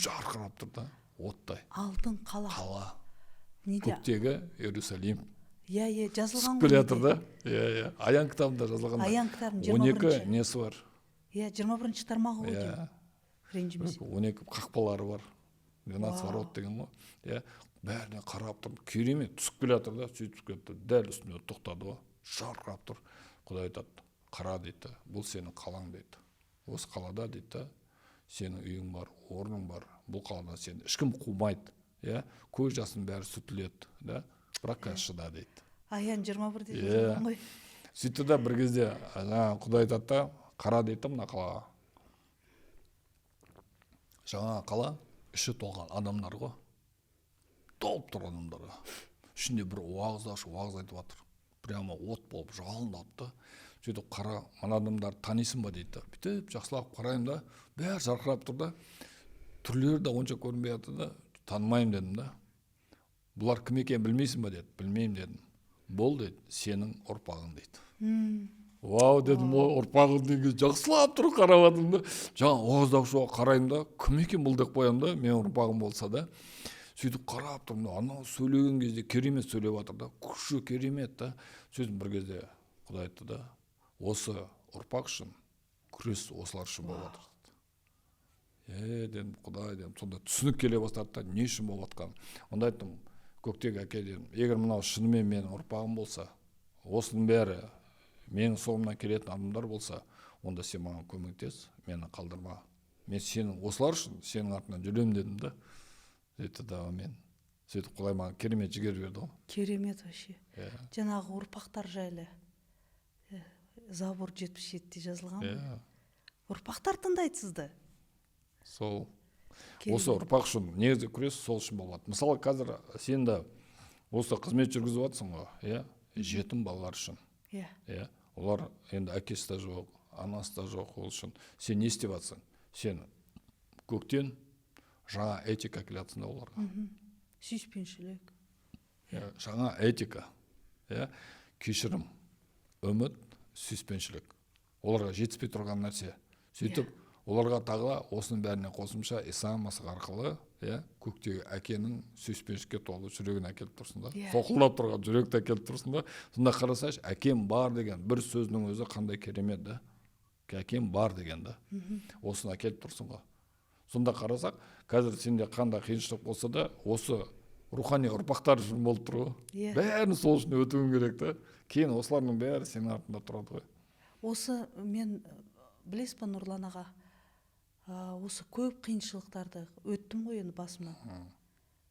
Жарқырап тұр да, оттай. Алтын қала. Қала. Көктегі Иерусалим. Жазылған түсіп келе жатыр да. Аян кітабында жазылған. Аян кітабының 12 несі бар. 21 тармағы ғой деймін. Ренжімесе. 12 қақпалары бар. 12 ворот деген ғой. Бәріне қарап тұрып, керемет түсіп келе жатыр да, сөйтіп кетті. Дәл үстіне тоқтады ғой. Жарқырап тұр. Құдай айтады, қара дейді, бұл сенің қалаң дейді. Осы қалада дейді, сенің үйің бар, орның бар. Бұл қаладан сені ешкім қумайды. көз жасың бәрі сүртіледі, бірақ қазір шыда дейді. Аян 21-де жазылған ғой. Сөйтті да бір кезде Құдай айтады да, қара дейді мына қалаға. Жаңа қала іші толған адамдар ғой. Толып тұр адамдарға. Ішінде бір уағыз айтып жатыр. Прямо от болып жалындады да. Сөйтіп қара, мына адамдар танисың ба дейді. Бүйтіп жақсылап қараймын да, бәрі жарқырап тұр да. Түрлері де онша көрінбей жатыр да, танымаймын дедім да. Бұлар кім екенін білмейсің ба деді. Білмеймін дедім. Бол деді, сенің ұрпағың дейді. Вау дедім, ұрпағың деген жақсылап тұр қарап жатырмын да. Жаңа уағыздағышыға қараймын да, кім екен бұл деп қоямын да, мен ұрпағым болса да. Сөйтіп қарап тұрмын да, анау сөйлеген кезде керемет сөйлеп жатыр да, күші керемет да. Сөйтіп бір кезде Құдай айтты да, осы ұрпақ үшін күрес осылар үшін болып жатыр. Дедім, Құдай дедім, сонда түсінік келе бастады да, не үшін болып жатқан. Онда айттым, көктегі әке дедім, егер мынау шынымен менің ұрпағым болса, осының бәрі менің соңымнан келетін адамдар болса, онда сен маған көмектес, мені қалдырма. Мен сенің осылар үшін сенің артынан жүремін дедім да. Сөйтті да мен. Сөйтіп Құдай маған керемет жігер берді ғой. Керемет вообще. Жаңағы ұрпақтар жайлы Забур 77-де жазылған ғой. Ұрпақтар тыңдайды сізді. Сол. Осы ұрпақ үшін негізі күрес сол үшін болады. Мысалы қазір сен де осы қызмет жүргізіп жатсың ғой, жетім балалар үшін. Олар енді әкесі де жоқ, анасы да жоқ, ол үшін сен не істеп жатсың? Сен көктен жаңа этика келатсың да оларға. Сүйіспеншілік. Жаңа этика, кешірім, үміт, сүйіспеншілік. Оларға жетіспей тұрған нәрсе. Сөйтіп, оларға тағы осының бәріне қосымша Иса Масих арқылы көктегі әкенің сүйіспеншілікке толы жүрегін әкеліп тұрсың да. Солқылдап тұрған жүректі әкеліп тұрсың да. Сонда қарасайшы, әкем бар деген бір сөзінің өзі қандай керемет да. Әкем бар деген да. Осыны әкеліп тұрсың ғой. Сонда қарасақ, қазір сенде қандай қиыншылық болса да, осы рухани ұрпақтар үшін болып тұр ғой. Бәрін сол үшін өтуің керек та. Кейін осылардың бәрі сенің артында тұрады ғой. Осы мен білесіз ба Нұрлан аға, осы көп қиыншылықтарды өттім ғой енді басымнан.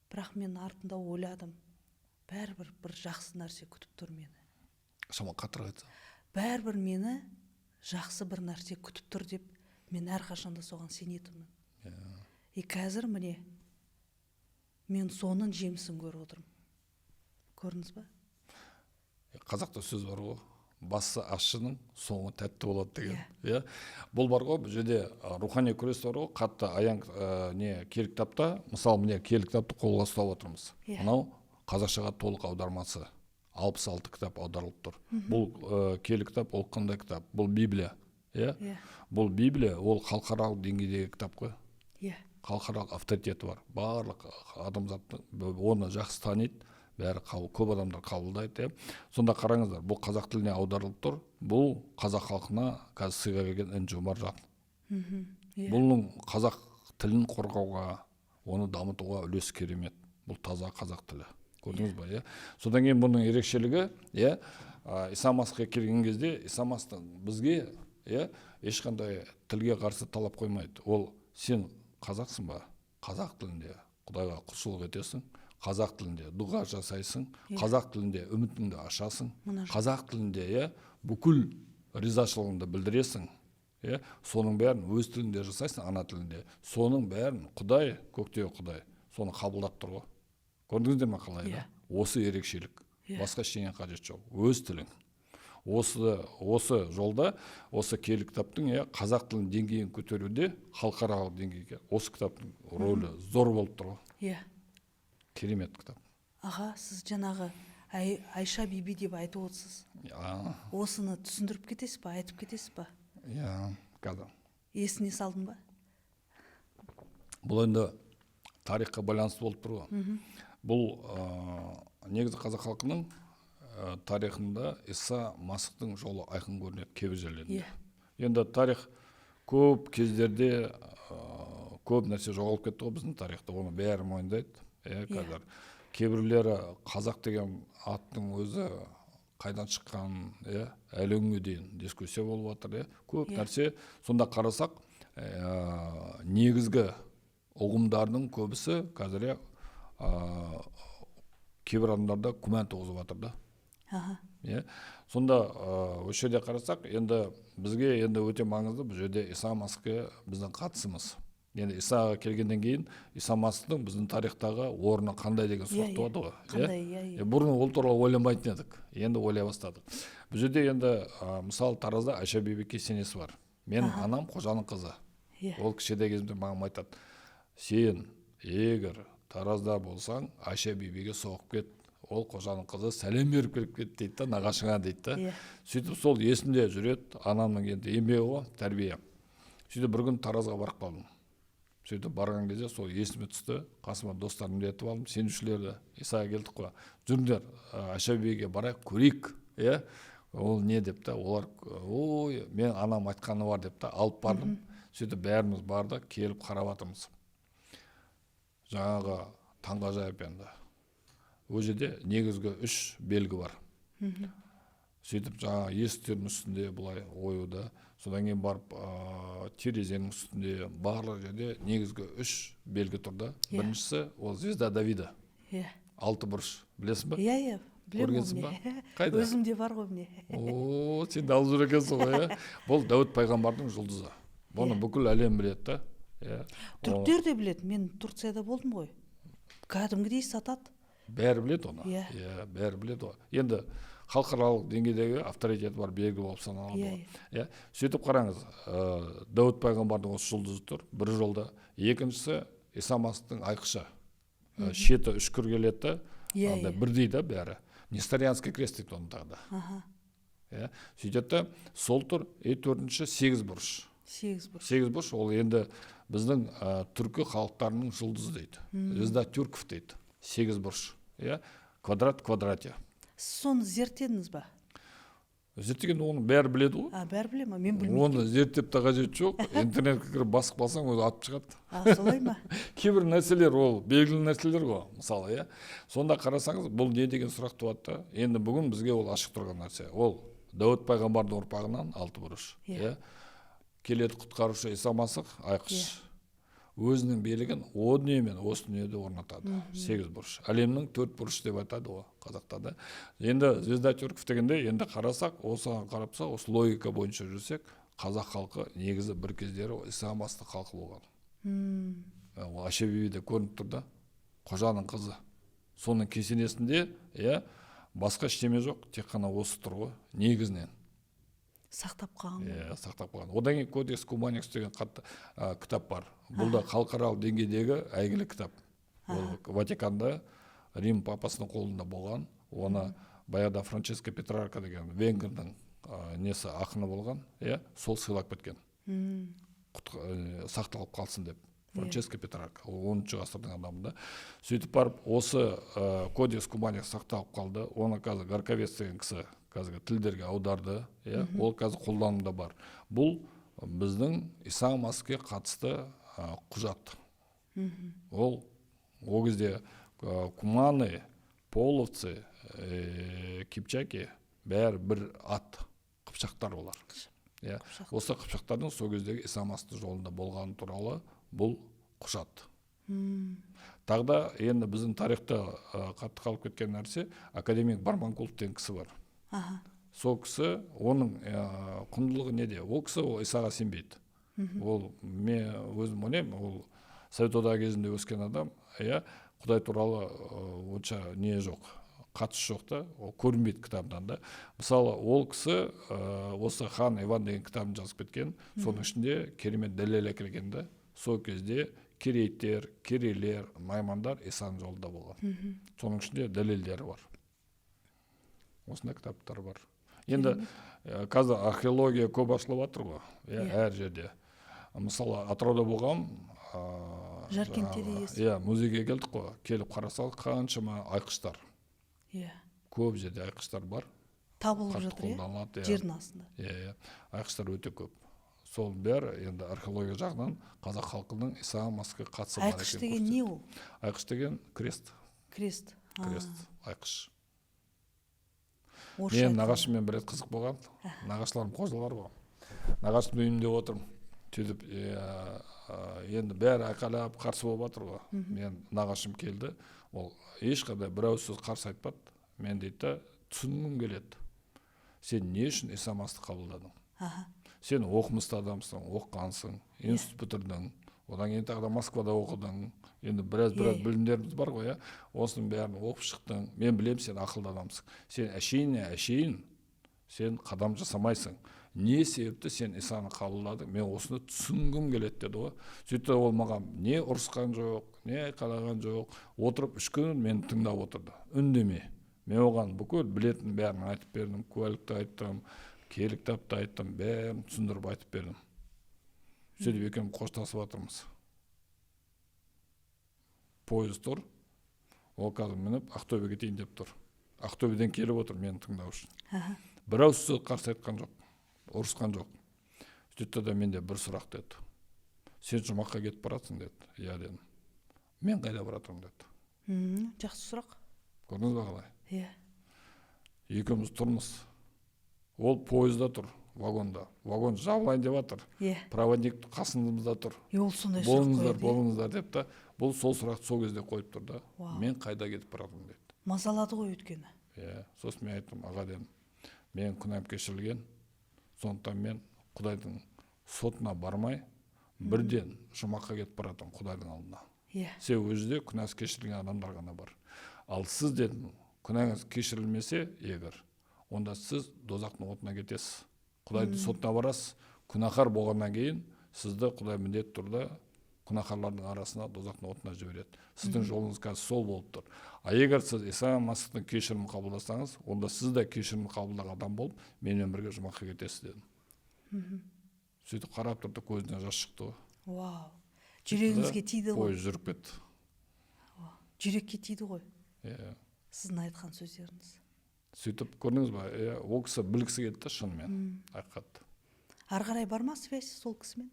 Бірақ мен артында ойладым, бәрібір бір жақсы нәрсе күтіп тұр мені. Шама қатырға айтса. Бәрібір мені жақсы бір нәрсе күтіп тұр деп, мен әрқашанда соған сенетінмін. И қазір міне мен соның жемісін көріп отырмын. Көрдіңіз ба? Қазақта сөз бар ғой, басы ащының соңы тәтті болады деген. Бұл бар ғой, бұл жерде рухани күрес бар ғой, қатты аян киелі кітапта, мысалы міне киелі кітапты қолға ұстап отырмыз. Мынау қазақшаға толық аудармасы 66 кітап аударылып тұр. Бұл киелі кітап, ол қандай кітап? Бұл Библия. Бұл Библия, ол халықаралық деңгейдегі кітап қой. Халықаралық авторитеті бар. Барлық адамзат оны жақсы таниды, бәрі көп адамдар қабылдайды. Сонда қараңыздар, бұл қазақ тіліне аударылып тұр. Бұл қазақ халқына қазір сыйға келген інжу маржан. Бұның қазақ тілін қорғауға, оны дамытуға үлесі керемет. Бұл таза қазақ тілі. Көрдіңіз ба? Содан кейін бұның ерекшелігі, Иса Масихқа келген кезде, Иса Масих бізге ешқандай тілге қарсы талап қоймайды. Ол сен қазақсың ба? Қазақ тілінде Құдайға құлшылық етесің, қазақ тілінде дұға жасайсың, қазақ тілінде үмітіңді ашасың, қазақ тілінде бүкіл ризашылығыңды білдіресің. Соның бәрін өз тілінде жасайсың, ана тілінде. Соның бәрін Құдай, көктегі Құдай, соны қабылдап тұр ғой. Көрдіңіздер ме қалай? Осы ерекшелік. Басқа ештеңе қажет жоқ. Өз тілің. Осы жолда, осы киелі кітаптың қазақ тілінің деңгейін көтеруде халықаралық деңгейге осы кітаптың рөлі зор болып тұр ғой. Керемет кітап. Аға, сіз жаңағы Айша биби деп айтып отырсыз. Осыны түсіндіріп кетесіз ба, айтып кетесіз ба? Қазір. Есіне салдың ба? Бұл енді тарихқа байланысты болып тұр ғой. Бұл негізі қазақ халқының тарихында Иса Масихтың жолы айқын көрінеді кейбір жерлерінде. Енді тарих көп кездерде көп нәрсе жоғалып кетті ғой біздің тарихта, оны бәрі мойындайды. Қазір кейбіреулері қазақ деген аттың өзі қайдан шыққан, әлі күнге дейін дискуссия болып жатыр. Көп нәрсе. Сонда қарасақ, негізгі ұғымдардың көбісі қазір кейбір адамдарда күмән туғызып жатыр да. Иә. Сонда осы жерде қарасақ, енді бізге енді өте маңызды бұл жерде Иса Масихке біздің қатысымыз. Енді Исаға келгеннен кейін Иса Масихтың біздің тарихтағы орны қандай деген сұрақ туады ғой. Қандай, бұрын ол туралы ойланбайтын едік, енді ойлай бастадық. Бұл жерде енді мысалы Таразда Айша биби кесенесі бар. Менің анам қожаның қызы. Ол кішкентай кезімде маған айтады: сен егер Таразда болсаң, Айша бибиге соғып кет, ол қожаның қызы, сәлем беріп келіп кет дейді да, нағашыңа дейді да. Сөйтіп сол есімде жүреді, анамның енді еңбегі ғой, тәрбие. Сөйтіп бір күн Таразға барып қалдым. Сөйтіп барған кезде сол есіме түсті, қасыма достарымды ертіп алдым, сенушілерді, Исаға келдік қой, жүріңдер Айша бибиге барайық, көрейік. Ол не деп та, олар ой, мен анам айтқаны бар деп та, алып бардым. Сөйтіп бәріміз барды, келіп қарап жатырмыз. Жаңағы таңғажайып енді. Ол жерде негізгі 3 белгі бар. Сөйтіп жаңа есіктердің үстінде былай оюда, содан кейін барып терезенің үстінде, барлық жерде негізгі 3 белгі тұрды. Біріншісі ол звезда Давида. 6 бұрыш, білесің ба? Иә, білемін. Көргенсің ба? Қайда? Өзімде бар ғой міне. Сен де алып жүр екенсің ғой. Бұл Дәуіт пайғамбардың жұлдызы. Бұны бүкіл әлем біледі да. Түріктер де біледі. Мен Турцияда болдым ғой. Кәдімгідей сатады. Бәрі біледі оны. Бәрі біледі ғой. Енді халықаралық деңгейдегі авторитеті бар белгі болып саналады. Сөйтіп қараңыз, Дәуіт пайғамбардың осы жұлдызы тұр, бір жолда. Екіншісі Иса Масихтың айқышы. Шеті үшкір келеді, бірдей да бәрі. Несторианский крест дейді оны тағы да. Сөйтеді, сол тұр, төртінші 8 бұрыш. 8 бұрыш, ол енді біздің түркі халықтарының жұлдызы дейді. Звезда тюрков дейді. 8 бұрыш. Квадрат квадрате. Соны зерттедіңіз ба? Зерттеген оны бәрі біледі ғой. Бәрі біле ма? Мен білмеймін. Оны зерттеп та қажет жоқ. Интернетке кіріп басып қалсаң, өзі атып шығады. Солай ма? Кейбір нәрселер ол белгілі нәрселер ғой, мысалы. Сонда қарасаңыз, бұл не деген сұрақ туады. Енді бүгін бізге ол ашық тұрған нәрсе. Ол Дәуіт пайғамбардың ұрпағынан 6 бұрыш. Келеді құтқарушы Иса Масих, айқыш. Өзінің белгін о дүние мен осы дүниеде орнатады. 8 бұрыш. Әлемнің 4 бұрыш деп айтады ғой қазақтарда. Енді звезда тюрков дегенде, енді қарасақ, осыған қарапса, осы логика бойынша жүрсек, қазақ халқы негізі бір кездері Иса Масихтың халқы болған. Айша биби де көрініп тұрды. Қожаның қызы. Соның кесенесінде, басқа ештеме жоқ, тек қана осы тұр ғой, негізінен. Сақтап қалған. Сақтап қалған. Одан кейін Кодекс Куманикс деген кітап бар. Бұл да халықаралық деңгейдегі әйгілі кітап. Ол Ватиканда Рим папасының қолында болған. Оны баяғыда Франческо Петрарка деген венгрдің несі ақыны болған. Сол сыйлап кеткен. Сақталып қалсын деп. Франческо Петрарка, 10-шы ғасырдың адамында. Сөйтіп барып, осы Кодекс Куманикс сақталып қалды. Оны қазір Гарковец деген кісі қазіргі тілдерге аударды. Ол қазір қолданымда бар. Бұл біздің Иса Масихке қатысты құжат. Ол кезде куманы, половцы, кипчаки бәрі бір ат, қыпшақтар олар. Осы қыпшақтардың сол кездегі Иса Масихтың жолында болғаны туралы бұл құжат. Тағда енді біздің тарихта қатты қалып кеткен нәрсе, академик Барманқұлов деген кісі бар. Сол кісі, оның құндылығы неде? Ол кісі Исаға сенбейді. Ол, мен өзім ойлаймын, ол Совет одағы кезінде өскен адам, Құдай туралы онша не жоқ, қатысы жоқ та, ол көрінбейді кітабынан да. Мысалы, ол кісі осы хан Иван деген кітабын жазып кеткен, соның ішінде керемет дәлел әкелген да. Сол кезде керейттер, керейлер, наймандар Исаның жолында болған. Соның ішінде дәлелдері бар. Осындай кітаптар бар. Енді қазір археология көп ашылып жатыр ғой, әр жерде. Мысалы, Атырауда болған, Жаркентте музейге келдік қой, келіп қарасақ, қаншама айқыштар. Көп жерде айқыштар бар. Табылып жатыр, жердің астында. Айқыштар өте көп. Сол бәрі енді археология жағынан қазақ халқының Иса Масихке қатысы бар. Айқыш деген не ол? Айқыш деген крест. Крест. Айқыш. Мен нағашыммен бір рет қызық болған. Нағашыларым қожалар ғой. Нағашымның үйінде отырмын. Сөйтіп енді бәрі айқайлап қарсы болып жатыр ғой. Мен нағашым келді, ол ешқандай бір ауыз сөз қарсы айтпады. Мен дейді, түсінгім келеді. Сен не үшін исламасты қабылдадың? Сен оқымысты адамсың, оқығансың, институт бітірдің, одан кейін тағы да Москвада оқыдың. Енді біраз білімдеріміз бар ғой, осының бәрін оқып шықтың. Мен білем, сен ақылды адамсың. Сен әшейін сен қадам жасамайсың. Не себепті сен исламды қабылдадың? Мен осыны түсінгім келеді деді ғой. Сөйтті ол маған не ұрысқан жоқ, не айқайлаған жоқ. Отырып 3 күн мені тыңдап отырды. Үндеме. Мен оған бүкіл білетін бәрін айтып бердім, куәлікті айттым, киелі кітапты айттым, бәрін түсіндіріп айтып бердім. Сөйтіп екеуміз қоштасып жатырмыз. Пойыз тұр, ол қазір мініп Ақтөбеге дейін деп тұр. Ақтөбеден келіп отыр мені тыңдау үшін. Бір ауыз сөз қарсы айтқан жоқ, ұрысқан жоқ. Сөйтті де менде бір сұрақ деді. Сен жұмаққа кетіп барасың деді. Иә дедім. Мен қайда баратырмын деді. Жақсы сұрақ. Көрдіңіз бе қалай? Иә. Екеуміз тұрмыз. Ол пойызда тұр, вагонда. Вагон жабылайын деп жатыр. Проводник қасымызда тұр. Ол сондай сұрақ қойды. Болыңыздар деп та. Бұл сол сұрақты сол кезде қойып тұр да. Мен қайда кетіп баратырмын деді. Мазалады ғой өткені. Сосын мен айттым, аға дедім, мен күнәм кешірілген, сондықтан мен Құдайдың сотына бармай, бірден жұмаққа кетіп баратырмын Құдайдың алдына. Себебі өзі күнәсі кешірілген адамдар ғана бар. Ал сіз дедім, күнәңіз кешірілмесе, егер, онда сіз дозақтың отына кетесіз. Құдайдың сотына барасыз, күнәһар болғаннан кейін сізді Құдай міндетті түрде күнәһарлардың арасына дозақтың отына жібереді. Сіздің жолыңыз қазір сол болып тұр. А егер сіз Иса Масихтың кешірімін қабылдасаңыз, онда сіз де кешірімін қабылдаған адам болып, менімен бірге жұмаққа кетесіз дедім. Сөйтіп қарап тұрды, көзінен жас шықты. Вау. Жүрегіңізге тиді ғой. Пойыз жүріп кетті. Жүрекке тиді ғой. Сіздің айтқан сөздеріңіз. Сөйтіп көрдіңіз ба, ол кісі білгісі келді шынымен, ақиқатты. Ары қарай бар ма связь сол кісімен?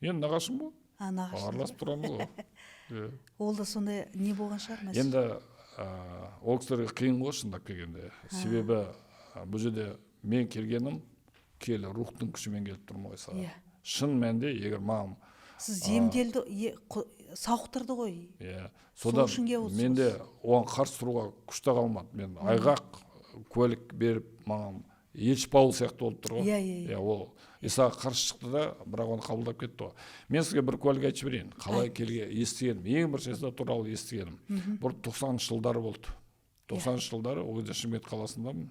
Енді нағашым ғой. Нағашым. Араласып тұрамыз ғой. Ол да сондай не болған шығар? Енді ол кісілерге қиын ғой шындап келгенде. Себебі бұл жерде мен келгенім келі рухтың күшімен келіп тұрмын ғой саған. Шын мәнінде егер маған сіз емделді, сауықтырды ғой. Содан менде оған қарсы тұруға күш те қалмады. Мен айғақ куәлік беріп маған Елші Паул сияқты болып тұр ғой. Ол Исаға қарсы шықты да, бірақ оны қабылдап кетті ғой. Мен сізге бір куәлік айтып берейін. Қалай келге естігенім, ең бірінші Иса туралы естігенім. Бұл 90-шы жылдары болды. 90-шы жылдары ол кезде Шымкент қаласындамын.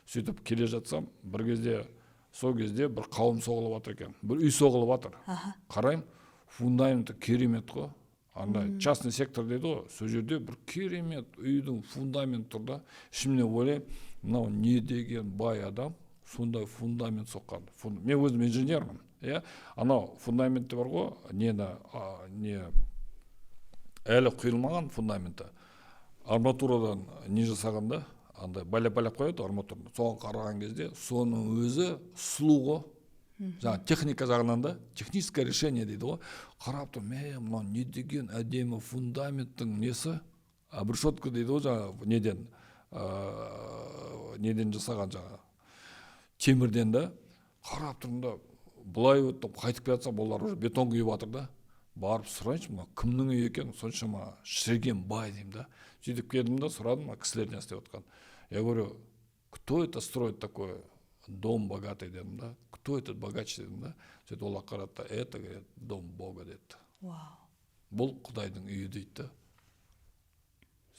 Сөйтіп келе жатсам, бір кезде сол кезде бір қауым соғылып жатыр екен. Бір үй соғылып жатыр. Қарайым, фундаменті керемет қой. Андай частный сектор дейді ғой. Сол жерде бір керемет үйдің фундамент тұр да. Ішімнен ойлаймын, мынау не деген бай адам, сондай фундамент соққан. Мен өзім инженермін. Анау фундаментті бар ғой, не әлі құйылмаған фундаменті. Арматурадан не жасағанда, андай байлап қояды арматураны. Соған қараған кезде, соның өзі сұлу ғой. Жаңа техника жағынан да, техническое решение дейді ғой. Қарап тұр, мынау не деген әдемі фундаменттің несі? Обрешетка дейді ғой, жаңа неден жасаған жаңа темірден да. Қарап тұрмын да, бұлай өттім, қайтып келе жатсам, олар уже бетон құйып жатыр да. Барып сұрайыншы, мына кімнің үйі екен, соншама шіріген бай деймін да. Сөйтіп келдім да, сұрадым, кісілер не істеп отқан. Я говорю, кто это строит такой дом богатый дедім да? Кто этот богач дедім да? Сөйтіп олар қарады, это, говорит, дом Бога деді. Бұл Құдайдың үйі дейді.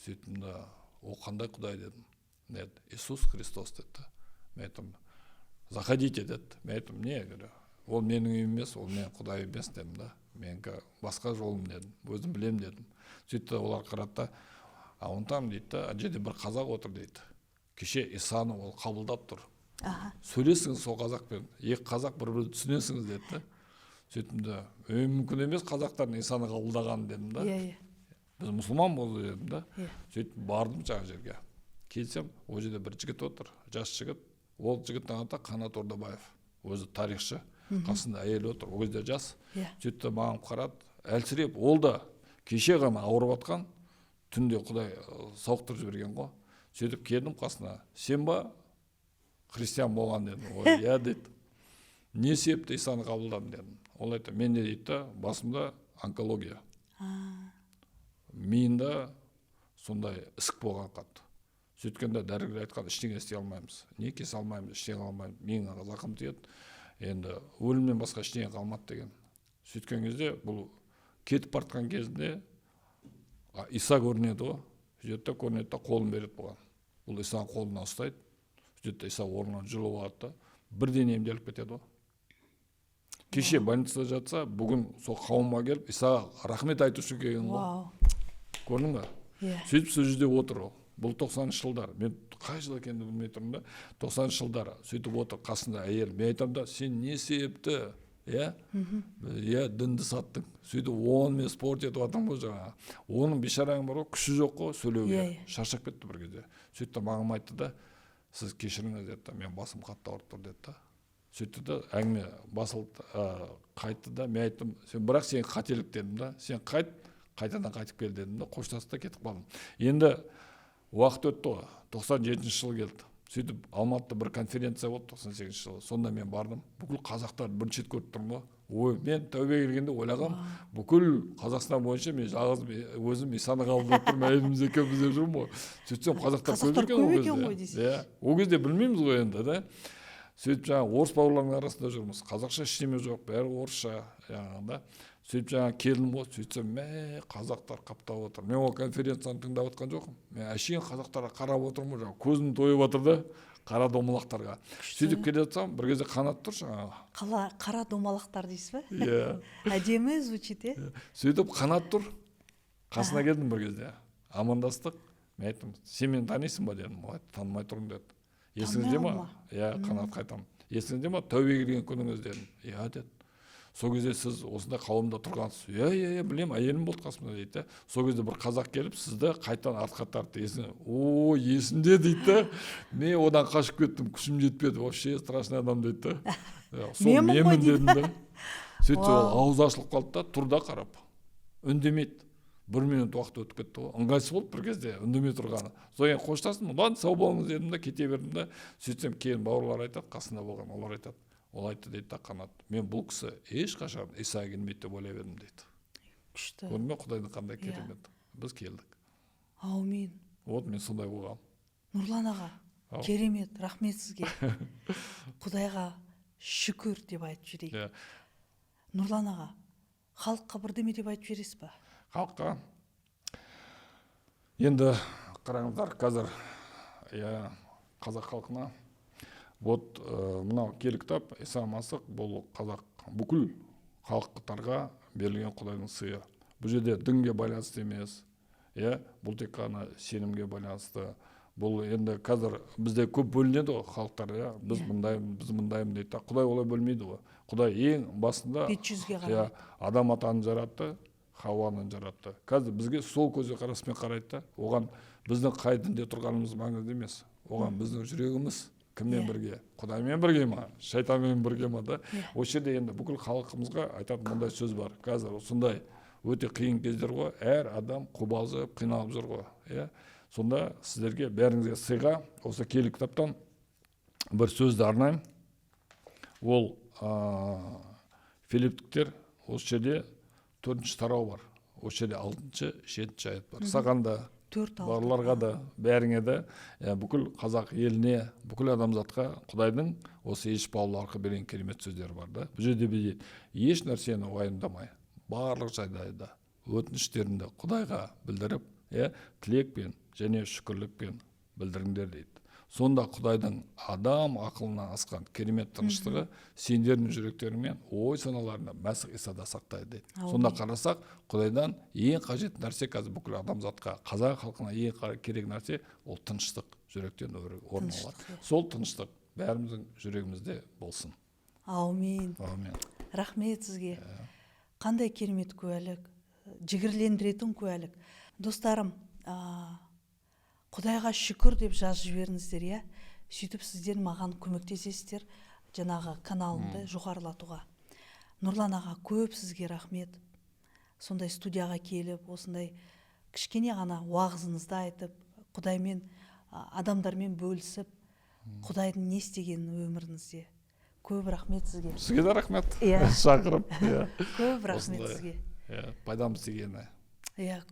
Сөйтім да, о қандай Құдай дедім. Нет, Иисус Христос деді. Мен айтым, заходите деді. Мен айтым, не, говорю, ол менің үйім емес, ол мен Құдай емес дедім да. Менікі басқа жолым дедім, өзім білем дедім. Сөйтті олар қарады, онтам дейді, жерде бір қазақ отыр дейді. Кеше Исаны ол қабылдап тұр. Сөйлесіңіз сол қазақпен, екі қазақ бір-бірді түсінесіңіз деді. Сөйттім де, мүмкін емес қазақтардың Исаны қабылдаған дедім да. Біз мұсылман болды дедім да. Сөйттім бардым жаңа жерге. Келсем, ол жерде бір жігіт отыр, жас жігіт. Ол жігіттің аты Қанат Ордабаев. Өзі тарихшы, қасында әйелі отыр, ол кезде жас. Сөйтті маған қарады, әлсіреп, ол да кеше ғана ауырып атқан, түнде Құдай сауықтырып жіберген ғой. Сөйтіп келдім қасына, сен ба христиан болған дедім. Иә деді. не себепті исаны қабылдадым дедім. Ол айтты, менде дейді да басымда онкология, миында сондай ісік болған қатты. Сөйткенде дәрігер айтқан, ештеңе істей алмаймыз, не кесе алмаймыз, ештеңе алмаймыз, миыңа зақым тиеді, енді өлімнен басқа ештеңе қалмады деген. Сөйткен кезде бұл кетіп бартқан кезінде Иса көрінеді ғой, сөйтті көрінеді да қолын береді бұған. Бұл Исаның қолынан ұстайды, сөйтті Иса орнынан жұлып алады да бірден емделіп кетеді ғой. Кеше больницада жатса, бүгін сол қауымға келіп Исаға рахмет айту үшін келген ғой. Көрдің ба? Сөйтіп сол жерде отыр ол. Бұл 90-шы жылдар. Мен қай жыл екенін білмей тұрмын да, 90-шы жылдар сөйтіп отыр, қасында әйел. Мен айтамын да, сен не себепті, дінді саттың. Сөйтіп оған мен спорт етіп жатырмын ғой жаңа. Оның бейшараң бар ғой, күші жоқ қой сөйлеуге. Шаршап кетті бір кезде. Сөйтіп маған айтты да, сіз кешіріңіз деді, мен басым қатты ауырып тұр деді. Сөйтті да, әңгіме басылды, қайтты да, мен айттым, бірақ сен қателік дедім да, сен қайтадан қайтып кел дедім да, қоштасты да кетіп қалдым. Енді уақыт өтті ғой, 97-ші жыл келді. Сөйтіп Алматыда бір конференция болды 98-ші жылы. Сонда мен бардым. Бүкіл қазақтар бірінші рет көріп тұрмын ғой. Ой, мен тәубеге келгенде ойлағам, бүкіл Қазақстан бойынша мен жалғыз өзім Исаны қабылдап тұрмын, әйеліміз екеуміз деп жүрмін ғой. сөйтсем қазақтар көп екен ғой дейсіз. Ол кезде білмейміз ғой енді да. Сөйтіп жаңағы орыс бауырлардың арасында жүрміз. Қазақша ештеме жоқ, бәрі орысша жаңағыда. Сөйтіп жаңағы келдім ғой, сөйтсем, қазақтар қаптап отыр. Мен ол конференцияны тыңдап отқан жоқпын. Мен әшейін қазақтарға қарап отырмын, жаңағы көзім тойып отыр да, қара домалақтарға. Сөйтіп келе жатсам, бір кезде Қанат тұр жаңағы. Қара домалақтар дейсіз ба? Иә. Әдемі звучит, Сөйтіп Қанат тұр. Қасына келдім бір кезде. Амандастық. Мен айттым, сен мені танисың ба дедім. Ол айтты, танымай тұрмын деді. Есіңізде ма? Иә, Қанат қайтам. Есіңізде ма? Тәубеге келген күніңіз дедім. Иә деді. Сол кезде сіз осында қауымда тұрғансыз. Иә, білем, әйелім болды қасымда дейді. Сол кезде бір қазақ келіп, сізді қайтадан артқа тартты. Есімде дейді. Мен одан қашып кеттім, күшім жетпеді. Вообще страшный адам дейді. Сол менмін дедім да. Сөйтіп ол ауыз ашылып қалды да, тұрда қарап. Үндемейді. 1 минут уақыт өтіп кетті ғой. Ыңғайсыз болды бір кезде, үндемей тұрғаны. Содан қоштастым, ладно, сау болыңыз дедім да, кете бердім да. Сөйтсем кейін бауырлар айтады, қасында болған, олар айтады. Ол айтты дейді да, Қанат, мен бұл кісі ешқашан Исаға келмейді деп ойлап едім дейді. Күшті. Көрдің бе, Құдайдың қандай керемет. Біз келдік. Аумин. Вот мен сондай болғам. Нұрлан аға, керемет, рахмет сізге. Құдайға шүкір деп айтып жіберейік. Нұрлан аға, халыққа бірдеме деп айтып жібересіз ба? Халыққа енді қараңыздар, қазір қазақ халқына вот мынау киелі кітап Иса Масық, бұл қазақ бүкіл халықтарға берілген Құдайдың сыйы. Бұл жерде дінге байланысты емес, бұл тек қана сенімге байланысты. Бұл енді қазір бізде көп бөлінеді ғой халықтар, біз мындаймын дейді. Құдай олай бөлмейді ғой. Құдай ең басында адам атаны жаратты, Хауаны жаратты. Қазір бізге сол көзге қараспен қарайды. Оған біздің қай дінде тұрғанымыз маңызды емес. Оған біздің жүрегіміз кіммен бірге? Құдаймен бірге ма? Шайтанмен бірге ма да? Осы жерде енді бүкіл халқымызға айтатын мындай сөз бар. Қазір осындай өте қиын кездер ғой. Әр адам қобалжып, қиналып жүр ғой. Сонда сіздерге бәріңізге сыйға осы киелі кітаптан бір сөзді арнаймын. Ол Филипптіктер осы жерде 4-ші тарау бар. Осы жерде 6-шы, 7-ші аят бар. Саған да, барларға да, бәріңе де, бүкіл қазақ еліне, бүкіл адамзатқа Құдайдың осы еш Паулы арқылы берген керемет сөздері бар да. Бұл жерде біз еш нәрсені уайымдамай, барлық жайда өтініштеріңді Құдайға білдіріп, тілекпен және шүкірлікпен білдіріңдер дейді. Сонда Құдайдың адам ақылынан асқан керемет тыныштығы сендердің жүректеріңмен ой саналарына Мәсіх Исада сақтайды дейді. Сонда қарасақ, Құдайдан ең қажет нәрсе қазір бүкіл адамзатқа, қазақ халқына ең керек нәрсе ол тыныштық, жүректен орын алады. Сол тыныштық бәріміздің жүрегімізде болсын. Аумин. Рахмет сізге. Қандай керемет куәлік, жігерлендіретін куәлік. Достарым, Құдайға шүкір деп жазып жіберіңіздер, сөйтіп сіздер маған көмектесесіздер жаңағы каналымды жоғарылатуға. Нұрлан аға, көп сізге рахмет. Сондай студияға келіп, осындай кішкене ғана уағызыңызды айтып, Құдаймен, адамдармен бөлісіп, Құдайдың не істегенін өміріңізде көп рахмет сізге. Сізге де рахмет. Иә. Шақырып. Көп рахмет Осындай, сізге. Пайдамыз тигені.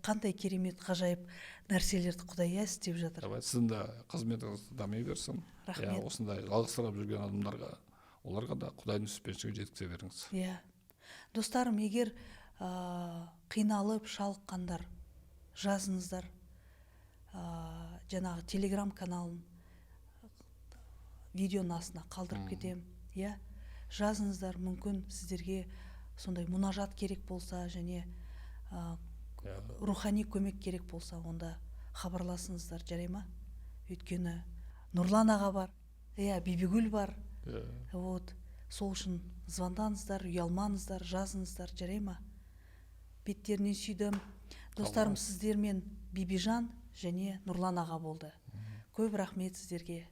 Қандай керемет ғажайып нәрселерді Құдай істеп жатыр. Сіздің де қызметіңіз дами берсін. Рахмет. Осындай жалғастырып жүрген адамдарға, оларға да Құдайдың сүзбеншілігін жеткізе беріңіз. Достарым, егер қиналып шалыққандар, жазыңыздар. Жаңағы телеграм каналын видеоның астына қалдырып кетем. Жазыңыздар, мүмкін сіздерге сондай мұнажат керек болса, және рухани көмек керек болса, онда хабарласыңыздар, жарай ма? Өйткені Нұрлан аға бар, Бибігүл бар. Сол үшін звондаңыздар, ұялмаңыздар, жазыңыздар, жарай ма? Беттерінен сүйдім. Достарым, сіздермен Бибижан және Нұрлан аға болды. Көп рахмет сіздерге.